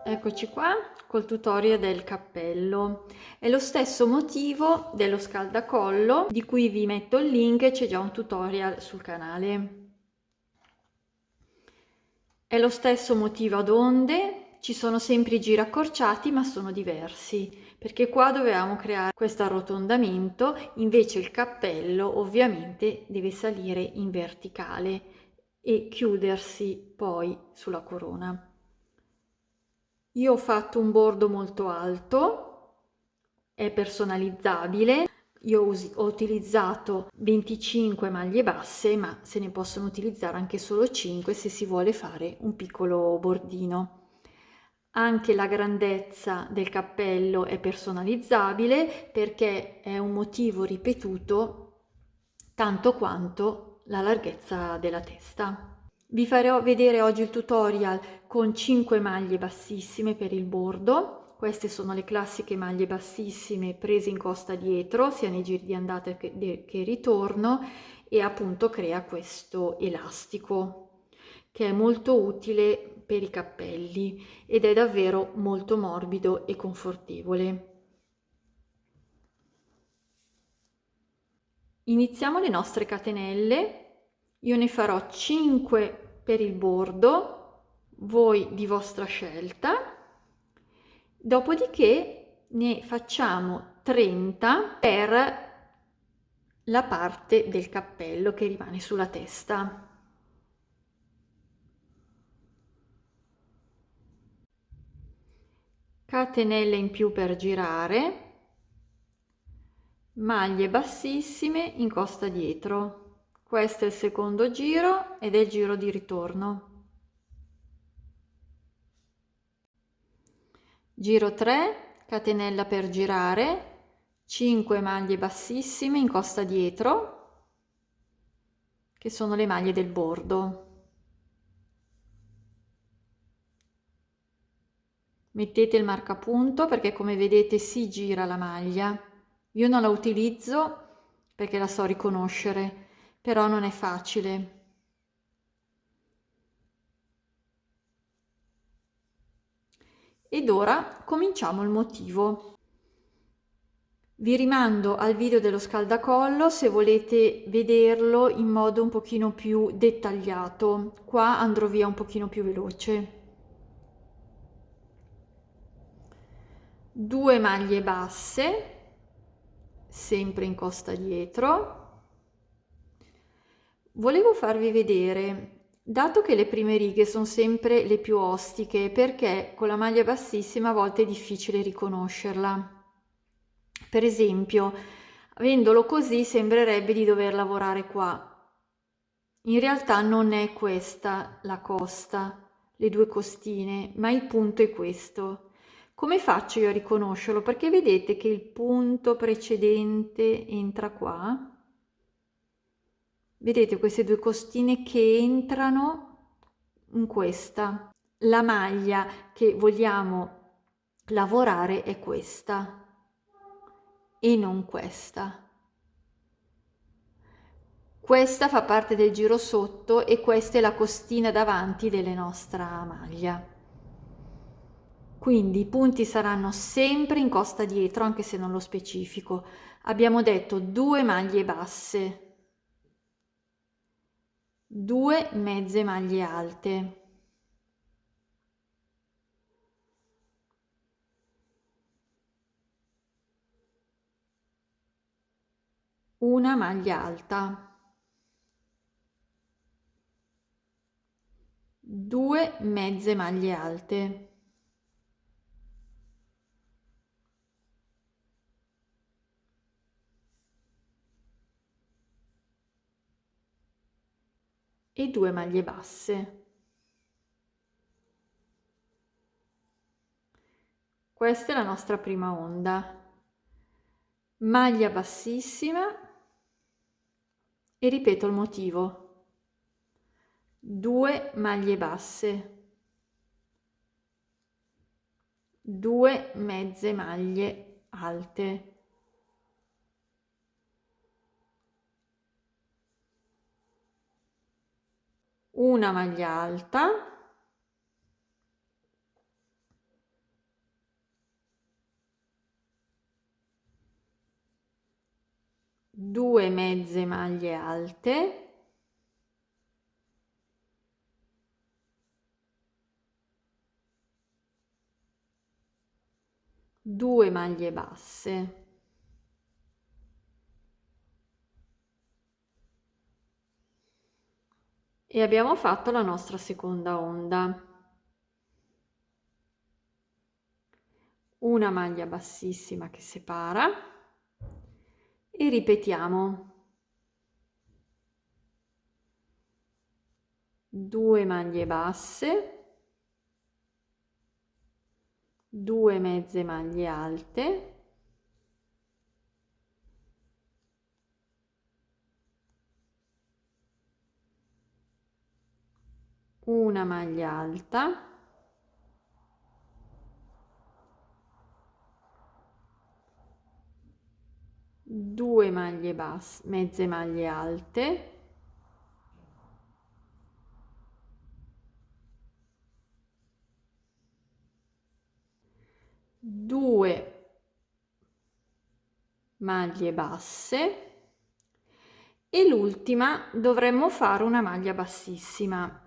Eccoci qua col tutorial del cappello. È lo stesso motivo dello scaldacollo, di cui vi metto il link, c'è già un tutorial sul canale. È lo stesso motivo ad onde, ci sono sempre i giri accorciati ma sono diversi, perché qua dovevamo creare questo arrotondamento, invece il cappello ovviamente deve salire in verticale e chiudersi poi sulla corona. Io ho fatto un bordo molto alto, è personalizzabile. Io ho utilizzato 25 maglie basse, ma se ne possono utilizzare anche solo 5 se si vuole fare un piccolo bordino. Anche la grandezza del cappello è personalizzabile perché è un motivo ripetuto tanto quanto la larghezza della testa. Vi farò vedere oggi il tutorial con 5 maglie bassissime per il bordo. Queste sono le classiche maglie bassissime prese in costa dietro, sia nei giri di andata che ritorno, e appunto crea questo elastico che è molto utile per i cappelli ed è davvero molto morbido e confortevole. Iniziamo le nostre catenelle. Io ne farò 5 per il bordo, voi di vostra scelta. Dopodiché ne facciamo 30 per la parte del cappello che rimane sulla testa. Catenelle in più per girare, maglie bassissime in costa dietro. Questo è il secondo giro ed è il giro di ritorno. Giro 3, catenella per girare, 5 maglie bassissime in costa dietro, che sono le maglie del bordo. Mettete il marcapunto perché come vedete si gira la maglia. Io non la utilizzo perché la so riconoscere, però non è facile. Ed ora cominciamo il motivo. Vi rimando al video dello scaldacollo se volete vederlo in modo un pochino più dettagliato. Qua andrò via un pochino più veloce. 2 maglie basse, sempre in costa dietro. Volevo farvi vedere, dato che le prime righe sono sempre le più ostiche, perché con la maglia bassissima a volte è difficile riconoscerla. Per esempio, avendolo così sembrerebbe di dover lavorare qua. In realtà non è questa la costa, le due costine, ma il punto è questo. Come faccio io a riconoscerlo? Perché vedete che il punto precedente entra qua. Vedete queste due costine che entrano in questa. La maglia che vogliamo lavorare è questa e non questa. Questa fa parte del giro sotto e questa è la costina davanti della nostra maglia. Quindi i punti saranno sempre in costa dietro, anche se non lo specifico. Abbiamo detto 2 maglie basse, 2 mezze maglie alte, una maglia alta, 2 mezze maglie alte, e 2 maglie basse. Questa è la nostra prima onda. Maglia bassissima e ripeto il motivo. 2 maglie basse, 2 mezze maglie alte, una maglia alta 2 mezze maglie alte, 2 maglie basse. E abbiamo fatto la nostra seconda onda. Una maglia bassissima che separa e ripetiamo 2 maglie basse, 2 mezze maglie alte, una maglia alta, due maglie basse, mezze maglie alte, due maglie basse e l'ultima dovremmo fare una maglia bassissima.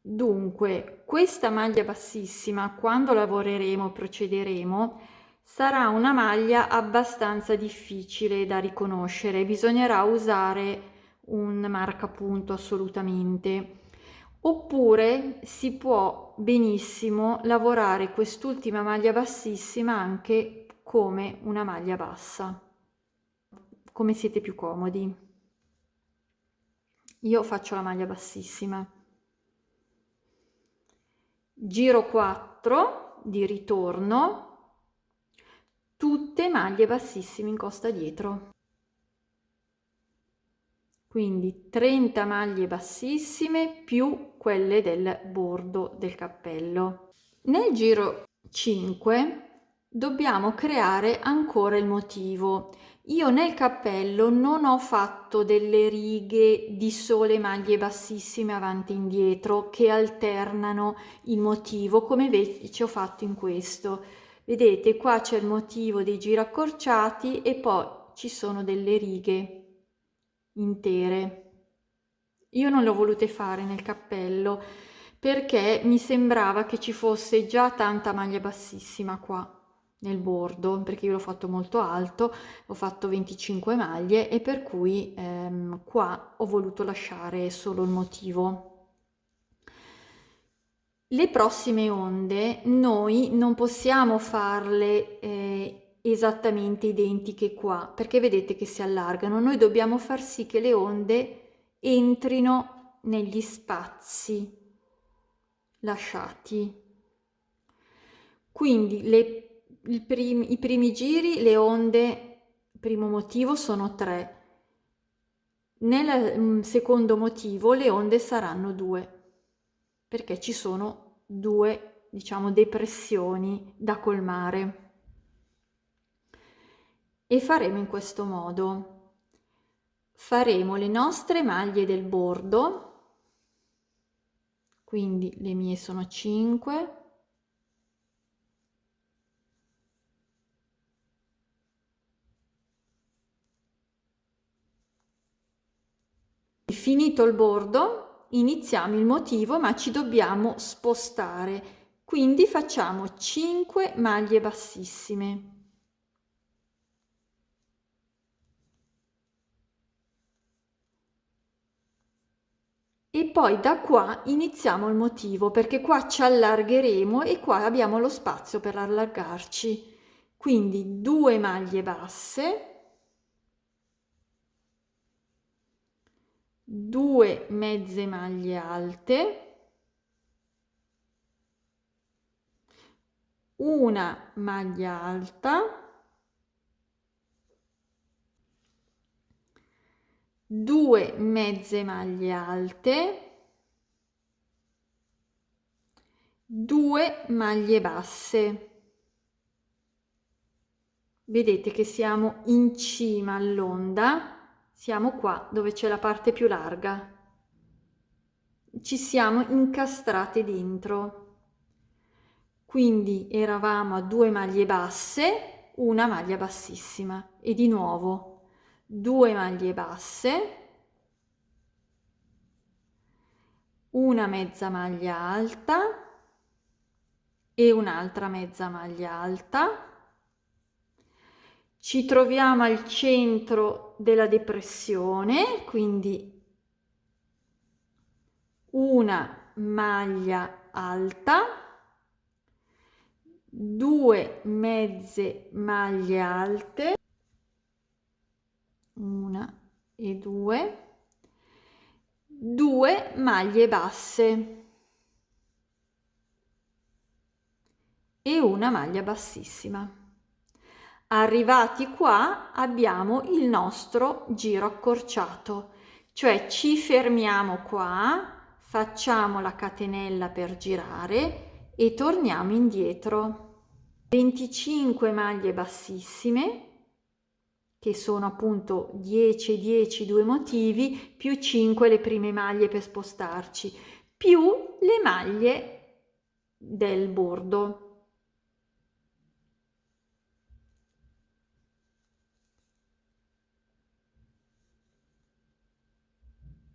Dunque, questa maglia bassissima, quando lavoreremo, procederemo, sarà una maglia abbastanza difficile da riconoscere, bisognerà usare un marcapunto assolutamente. Oppure si può benissimo lavorare quest'ultima maglia bassissima anche come una maglia bassa, come siete più comodi. Io faccio la maglia bassissima. Giro 4 di ritorno, tutte maglie bassissime in costa dietro. Quindi 30 maglie bassissime più quelle del bordo del cappello. Nel giro 5 dobbiamo creare ancora il motivo. Io nel cappello non ho fatto delle righe di sole maglie bassissime avanti e indietro che alternano il motivo, come invece ho fatto in questo. Vedete, qua c'è il motivo dei giri accorciati e poi ci sono delle righe intere. Io non le ho volute fare nel cappello perché mi sembrava che ci fosse già tanta maglia bassissima qua nel bordo, perché io l'ho fatto molto alto, ho fatto 25 maglie e per cui qua ho voluto lasciare solo il motivo. Le prossime onde noi non possiamo farle esattamente identiche qua, perché vedete che si allargano. Noi dobbiamo far sì che le onde entrino negli spazi lasciati. Quindi i primi giri, le onde, primo motivo sono 3. Nel secondo motivo le onde saranno 2, perché ci sono 2, diciamo, depressioni da colmare. E faremo in questo modo. Faremo le nostre maglie del bordo, quindi le mie sono 5, finito il bordo iniziamo il motivo, ma ci dobbiamo spostare, quindi facciamo 5 maglie bassissime. E poi da qua iniziamo il motivo, perché qua ci allargheremo e qua abbiamo lo spazio per allargarci. Quindi 2 maglie basse, 2 mezze maglie alte, una maglia alta, 2 mezze maglie alte, 2 maglie basse. Vedete che siamo in cima all'onda, siamo qua dove c'è la parte più larga. Ci siamo incastrate dentro. Quindi eravamo a 2 maglie basse, una maglia bassissima e di nuovo 2 maglie basse, una mezza maglia alta e un'altra mezza maglia alta. Ci troviamo al centro della depressione, quindi una maglia alta, 2 mezze maglie alte, una e due maglie basse e una maglia bassissima. Arrivati qua abbiamo il nostro giro accorciato, cioè ci fermiamo qua, facciamo la catenella per girare e torniamo indietro. 25 maglie bassissime, che sono appunto 10, 10, 2 motivi, più 5 le prime maglie per spostarci, più le maglie del bordo.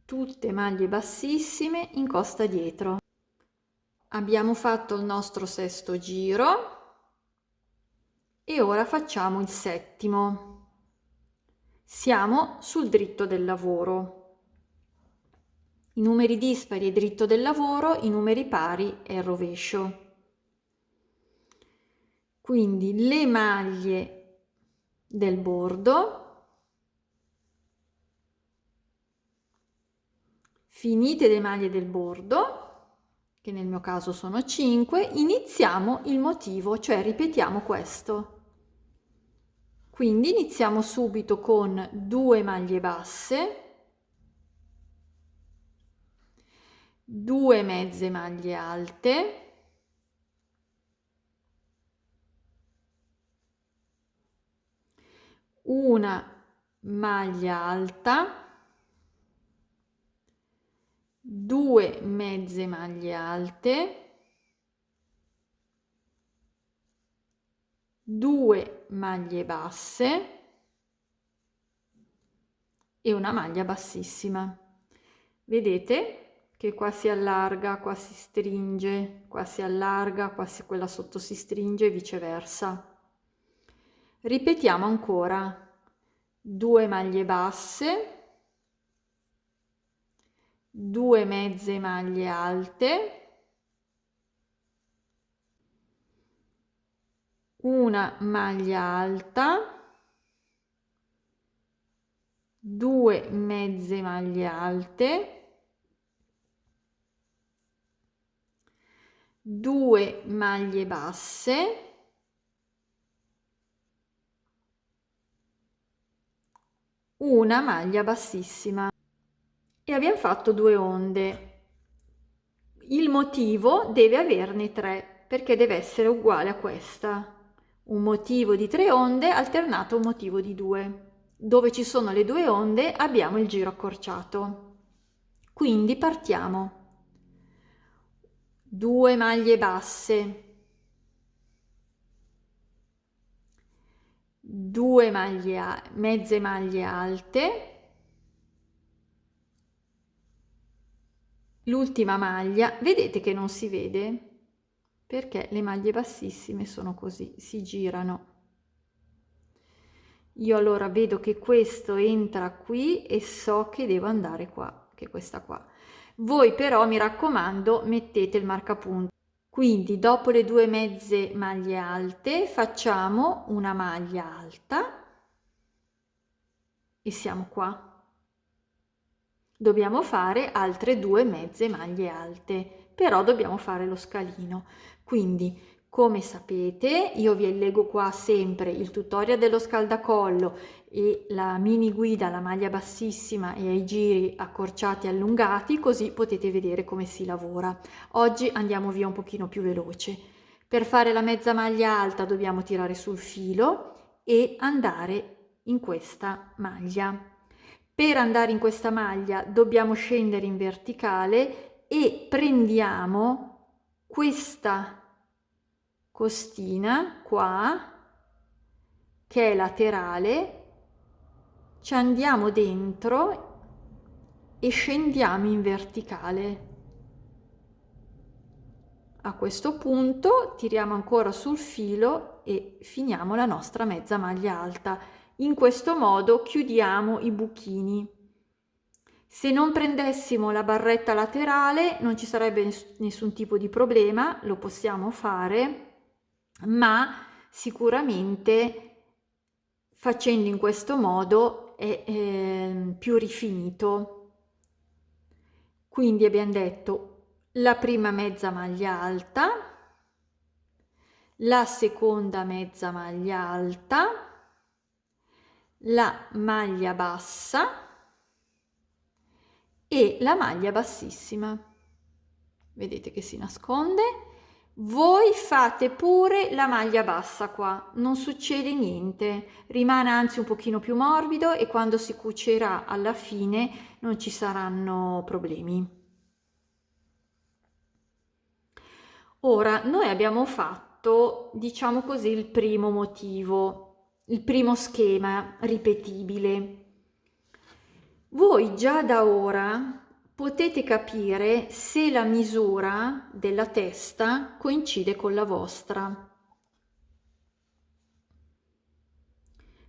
Tutte maglie bassissime in costa dietro. Abbiamo fatto il nostro sesto giro e ora facciamo il settimo. Siamo sul dritto del lavoro. I numeri dispari è dritto del lavoro, i numeri pari è il rovescio. Quindi le maglie del bordo, finite le maglie del bordo, che nel mio caso sono 5, iniziamo il motivo, cioè ripetiamo questo. Quindi iniziamo subito con 2 maglie basse, 2 mezze maglie alte, una maglia alta, 2 mezze maglie alte, 2 maglie basse e una maglia bassissima. Vedete che qua si allarga, qua si stringe, qua si allarga, quella sotto si stringe e viceversa. Ripetiamo ancora: 2 maglie basse, 2 mezze maglie alte, una maglia alta, 2 mezze maglie alte, 2 maglie basse, una maglia bassissima e abbiamo fatto 2 onde. Il motivo deve averne 3 perché deve essere uguale a questa. Un motivo di 3 onde alternato a un motivo di 2. Dove ci sono le 2 onde abbiamo il giro accorciato. Quindi partiamo. 2 maglie basse, 2 mezze maglie alte, l'ultima maglia, vedete che non si vede perché le maglie bassissime sono così, si girano. Io allora vedo che questo entra qui e so che devo andare qua, che è questa qua. Voi però, mi raccomando, mettete il marcapunto. Quindi dopo le 2 mezze maglie alte facciamo una maglia alta e siamo qua. Dobbiamo fare altre 2 mezze maglie alte, però dobbiamo fare lo scalino. Quindi, come sapete, io vi leggo qua sempre il tutorial dello scaldacollo e la mini guida alla maglia bassissima e ai giri accorciati e allungati, così potete vedere come si lavora. Oggi andiamo via un pochino più veloce. Per fare la mezza maglia alta dobbiamo tirare sul filo e andare in questa maglia. Per andare in questa maglia dobbiamo scendere in verticale e prendiamo questa costina qua che è laterale ci andiamo dentro e scendiamo in verticale. A questo punto tiriamo ancora sul filo e finiamo la nostra mezza maglia alta. In questo modo chiudiamo i buchini. Se non prendessimo la barretta laterale non ci sarebbe nessun tipo di problema, lo possiamo fare, ma sicuramente facendo in questo modo è più rifinito. Quindi abbiamo detto la prima mezza maglia alta, la seconda mezza maglia alta, la maglia bassa e la maglia bassissima. Vedete che si nasconde? Voi fate pure la maglia bassa qua, non succede niente, rimane anzi un pochino più morbido e quando si cucerà alla fine non ci saranno problemi. Ora, noi abbiamo fatto, diciamo così, il primo motivo, il primo schema ripetibile. Voi già da ora potete capire se la misura della testa coincide con la vostra.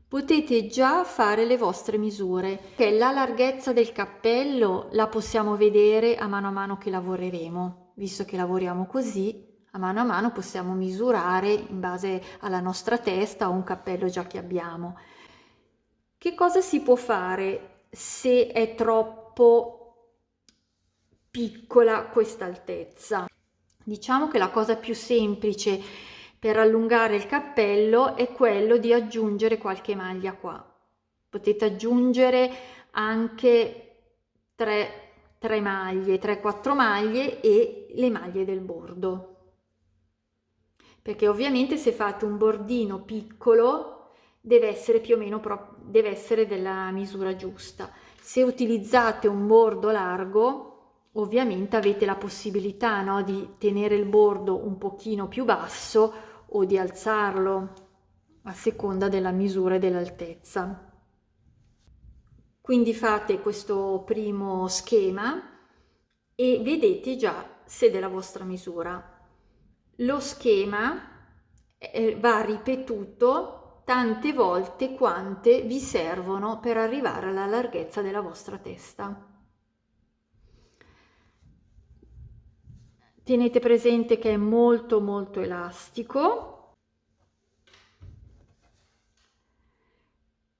Potete già fare le vostre misure, che la larghezza del cappello la possiamo vedere a mano che lavoreremo. Visto che lavoriamo così, a mano possiamo misurare in base alla nostra testa o un cappello già che abbiamo. Che cosa si può fare se è troppo piccola questa altezza? Diciamo che la cosa più semplice per allungare il cappello è quello di aggiungere qualche maglia qua. Potete aggiungere anche 3 maglie, 3-4 maglie e le maglie del bordo. Perché ovviamente se fate un bordino piccolo deve essere più o meno deve essere della misura giusta. Se utilizzate un bordo largo, ovviamente avete la possibilità, no, di tenere il bordo un pochino più basso o di alzarlo a seconda della misura e dell'altezza. Quindi fate questo primo schema e vedete già se è della vostra misura. Lo schema va ripetuto tante volte quante vi servono per arrivare alla larghezza della vostra testa. Tenete presente che è molto elastico.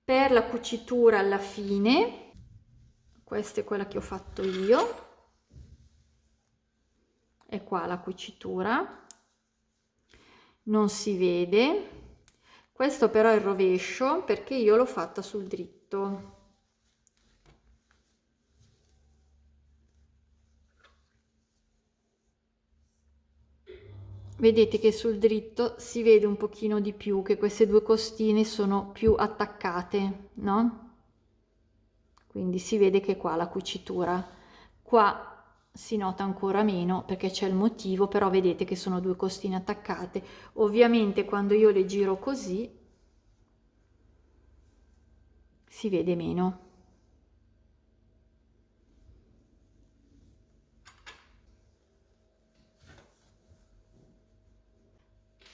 Per la cucitura alla fine, questa è quella che ho fatto io, è qua la cucitura, non si vede, questo però è il rovescio perché io l'ho fatta sul dritto. Vedete che sul dritto si vede un pochino di più, che queste due costine sono più attaccate, no? Quindi si vede che qua la cucitura, qua si nota ancora meno perché c'è il motivo, però vedete che sono due costine attaccate. Ovviamente quando io le giro così si vede meno.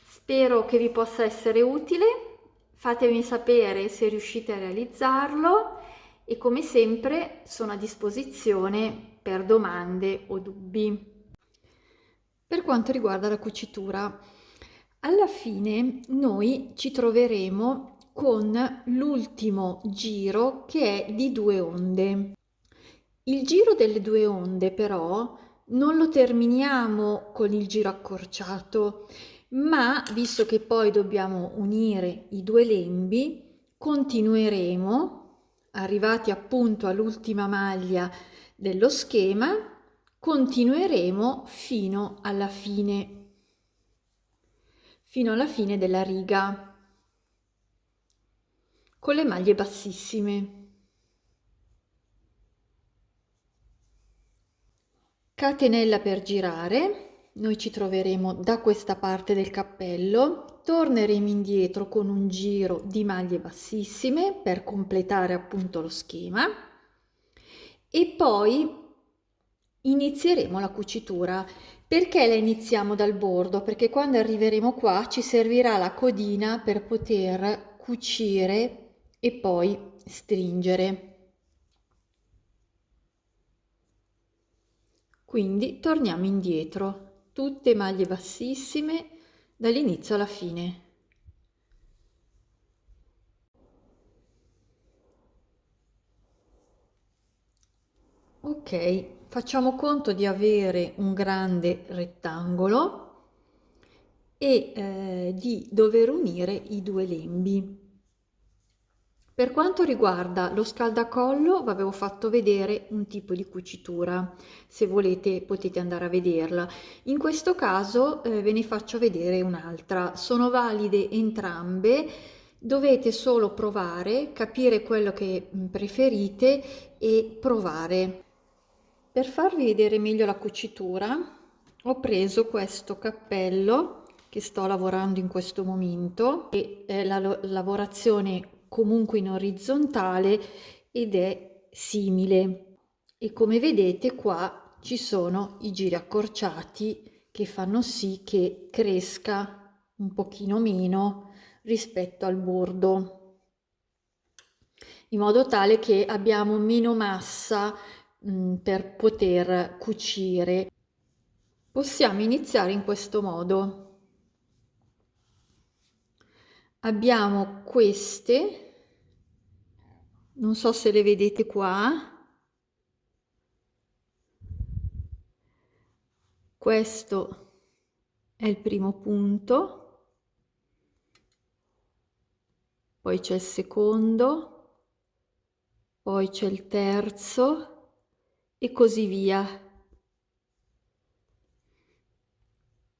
Spero che vi possa essere utile, fatemi sapere se riuscite a realizzarlo e come sempre sono a disposizione per domande o dubbi. Per quanto riguarda la cucitura, alla fine noi ci troveremo con l'ultimo giro che è di 2 onde. Il giro delle 2 onde però non lo terminiamo con il giro accorciato, ma visto che poi dobbiamo unire i 2 lembi, continueremo, arrivati appunto all'ultima maglia dello schema, continueremo fino alla fine della riga con le maglie bassissime. Catenella per girare, noi ci troveremo da questa parte del cappello, torneremo indietro con un giro di maglie bassissime per completare appunto lo schema e poi inizieremo la cucitura. Perché la iniziamo dal bordo? Perché quando arriveremo qua ci servirà la codina per poter cucire e poi stringere. Quindi torniamo indietro, tutte maglie bassissime dall'inizio alla fine. Ok, facciamo conto di avere un grande rettangolo e di dover unire i due lembi. Per quanto riguarda lo scaldacollo, vi avevo fatto vedere un tipo di cucitura, se volete potete andare a vederla. In questo caso ve ne faccio vedere un'altra, sono valide entrambe, dovete solo provare, capire quello che preferite e provare. Per farvi vedere meglio la cucitura, ho preso questo cappello che sto lavorando in questo momento e è la lavorazione comunque in orizzontale ed è simile e come vedete qua ci sono i giri accorciati che fanno sì che cresca un pochino meno rispetto al bordo, in modo tale che abbiamo meno massa per poter cucire. Possiamo iniziare in questo modo. Abbiamo queste, non so se le vedete qua, questo è il primo punto, poi c'è il secondo, poi c'è il terzo e così via.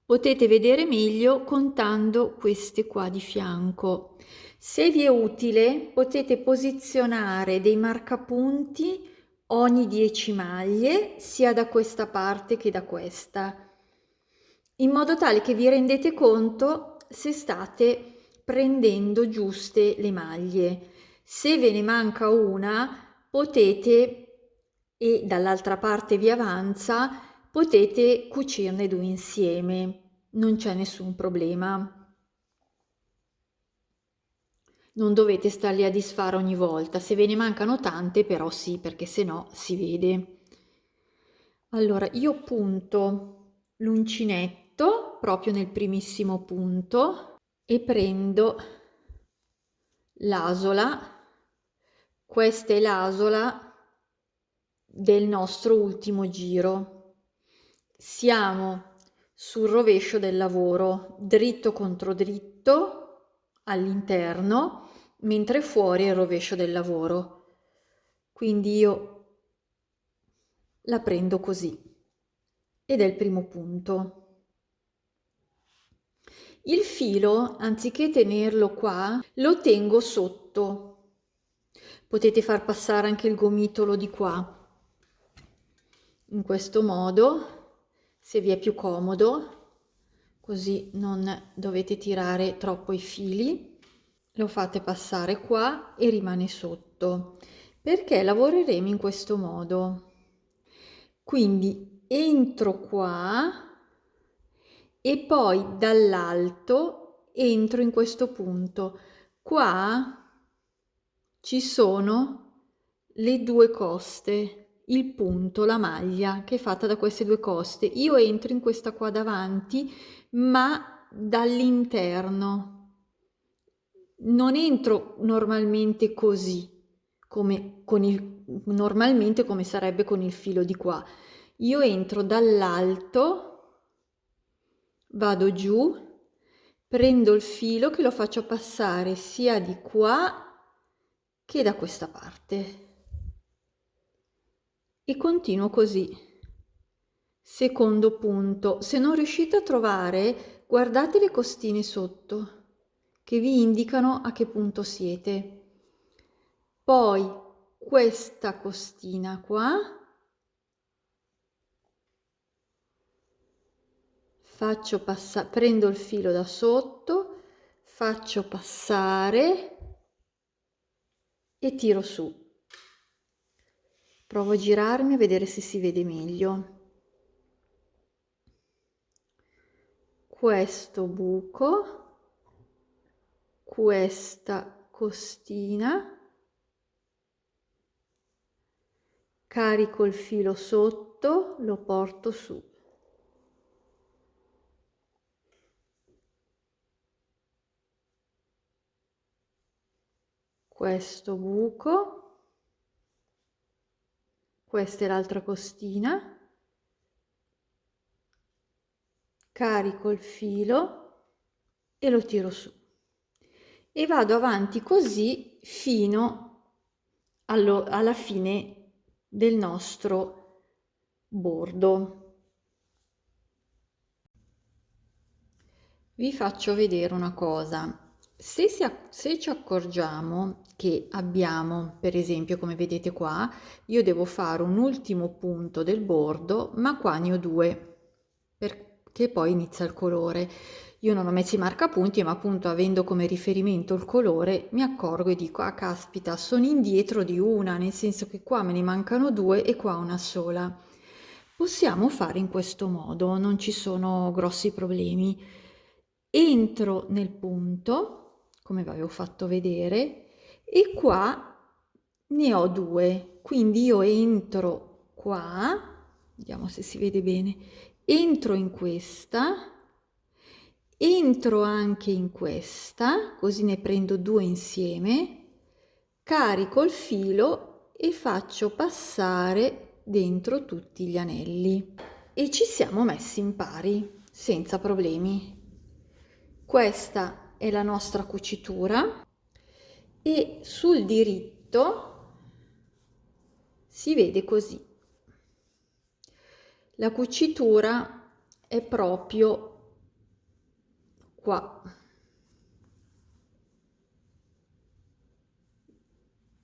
Potete vedere meglio contando queste qua di fianco. Se vi è utile, potete posizionare dei marcapunti ogni 10 maglie, sia da questa parte che da questa, in modo tale che vi rendete conto se state prendendo giuste le maglie. Se ve ne manca una, potete, e dall'altra parte vi avanza, potete cucirne due insieme, non c'è nessun problema. Non dovete star lì a disfare ogni volta, se ve ne mancano tante però sì, perché se no si vede. Allora io punto l'uncinetto proprio nel primissimo punto e prendo l'asola, questa è l'asola del nostro ultimo giro. Siamo sul rovescio del lavoro, dritto contro dritto all'interno, mentre fuori è il rovescio del lavoro. Quindi io la prendo così ed è il primo punto. Il filo, anziché tenerlo qua, lo tengo sotto. Potete far passare anche il gomitolo di qua. In questo modo, se vi è più comodo, così non dovete tirare troppo i fili, lo fate passare qua e rimane sotto, perché lavoreremo in questo modo. Quindi entro qua e poi dall'alto entro in questo punto. Qua ci sono le due coste, il punto, la maglia che è fatta da queste due coste. Io entro in questa qua davanti, ma dall'interno. Non entro normalmente così, come normalmente come sarebbe con il filo di qua. Io entro dall'alto, vado giù, prendo il filo che lo faccio passare sia di qua che da questa parte e continuo così. Secondo punto, se non riuscite a trovare, guardate le costine sotto che vi indicano a che punto siete. Poi questa costina qua prendo il filo da sotto, faccio passare e tiro su. Provo a girarmi a vedere se si vede meglio. Questo buco, questa costina, carico il filo sotto, lo porto su. Questo buco, questa è l'altra costina, carico il filo e lo tiro su e vado avanti così fino alla fine del nostro bordo. Vi faccio vedere una cosa. Se ci accorgiamo che abbiamo, per esempio, come vedete qua, io devo fare un ultimo punto del bordo, ma qua ne ho due, perché poi inizia il colore. Io non ho messo i marcapunti, ma appunto avendo come riferimento il colore, mi accorgo e dico, ah caspita, sono indietro di una, nel senso che qua me ne mancano due e qua una sola. Possiamo fare in questo modo, non ci sono grossi problemi. Entro nel punto, come vi avevo fatto vedere, e qua ne ho due, quindi io entro qua, vediamo se si vede bene, entro in questa, entro anche in questa, così ne prendo due insieme, carico il filo e faccio passare dentro tutti gli anelli e ci siamo messi in pari senza problemi. Questa è la nostra cucitura e sul diritto si vede così. La cucitura è proprio qua.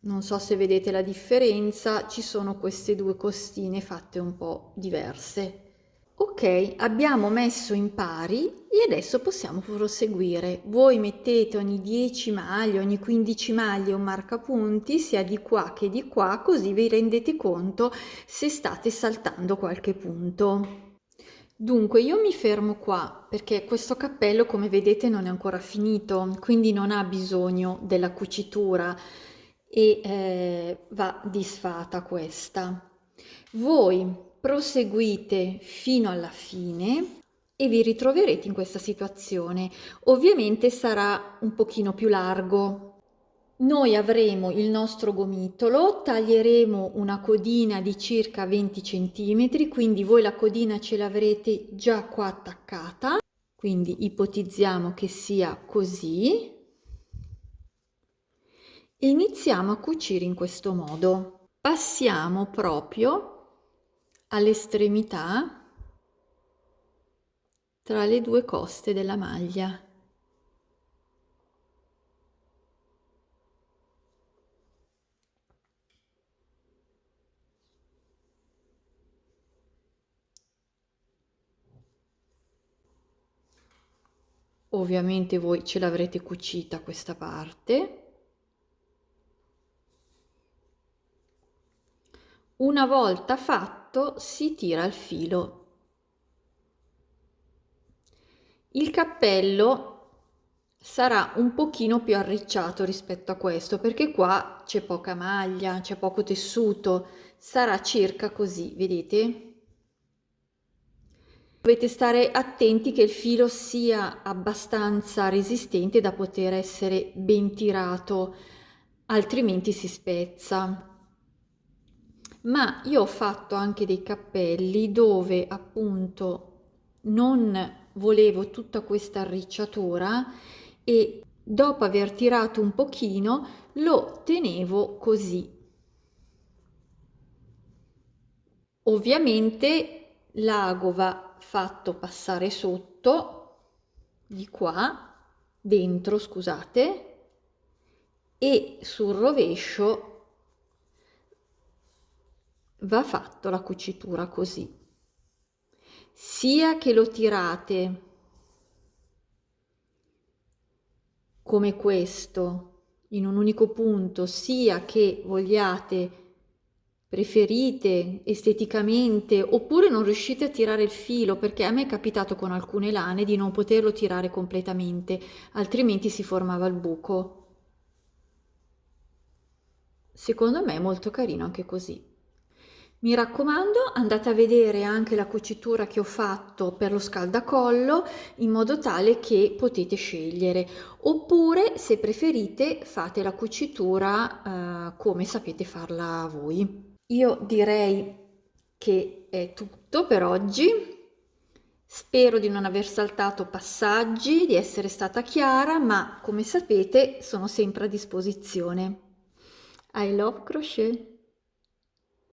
Non so se vedete la differenza, ci sono queste due costine fatte un po' diverse. Ok, abbiamo messo in pari e adesso possiamo proseguire. Voi mettete ogni 10 maglie, ogni 15 maglie un marcapunti, sia di qua che di qua, così vi rendete conto se state saltando qualche punto. Dunque io mi fermo qua perché questo cappello, come vedete, non è ancora finito, quindi non ha bisogno della cucitura e va disfatta questa. Voi proseguite fino alla fine e vi ritroverete in questa situazione. Ovviamente sarà un pochino più largo. Noi avremo il nostro gomitolo, taglieremo una codina di circa 20 cm, quindi voi la codina ce l'avrete già qua attaccata, quindi ipotizziamo che sia così. E iniziamo a cucire in questo modo. Passiamo proprio all'estremità tra le due coste della maglia. Ovviamente voi ce l'avrete cucita questa parte. Una volta fatto si tira il filo. Il cappello sarà un pochino più arricciato rispetto a questo perché qua c'è poca maglia, c'è poco tessuto, sarà circa così, vedete? Dovete stare attenti che il filo sia abbastanza resistente da poter essere ben tirato, altrimenti si spezza. Ma io ho fatto anche dei cappelli dove appunto non volevo tutta questa arricciatura e dopo aver tirato un pochino lo tenevo così. Ovviamente l'ago va fatto passare sotto, di qua, dentro, scusate, e sul rovescio va fatto la cucitura così. sia che lo tirate come questo in un unico punto, sia che vogliate, preferite esteticamente, oppure non riuscite a tirare il filo, perché a me è capitato con alcune lane di non poterlo tirare completamente, altrimenti si formava il buco. Secondo me è molto carino anche così. Mi raccomando, andate a vedere anche la cucitura che ho fatto per lo scaldacollo in modo tale che potete scegliere. Oppure, se preferite, fate la cucitura come sapete farla voi. Io direi che è tutto per oggi. Spero di non aver saltato passaggi, di essere stata chiara, ma come sapete sono sempre a disposizione. I love crochet!